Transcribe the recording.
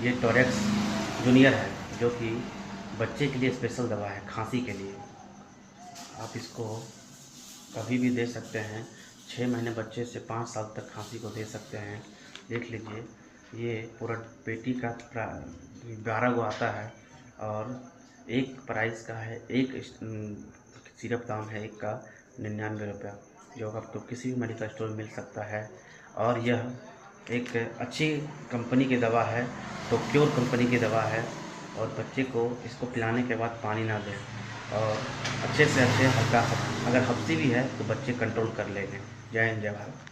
ये टोरेक्स जूनियर है, जो कि बच्चे के लिए स्पेशल दवा है, खांसी के लिए। आप इसको कभी भी दे सकते हैं। 6 महीने बच्चे से 5 साल तक खांसी को दे सकते हैं। देख लीजिए, ये पूरा पेटी का 12 गो आता है और एक प्राइस का है। एक सिरप दाम है एक का 99 रुपया, जो आपको किसी भी मेडिकल स्टोर में मिल सकता है। और यह एक अच्छी कंपनी की दवा है, टोक्योर कंपनी की दवा है। और बच्चे को इसको पिलाने के बाद पानी ना दें, और अच्छे से अच्छे हल्का, अगर हफ्सी भी है तो बच्चे कंट्रोल कर लेंगे। जय हिंद, जय भारत।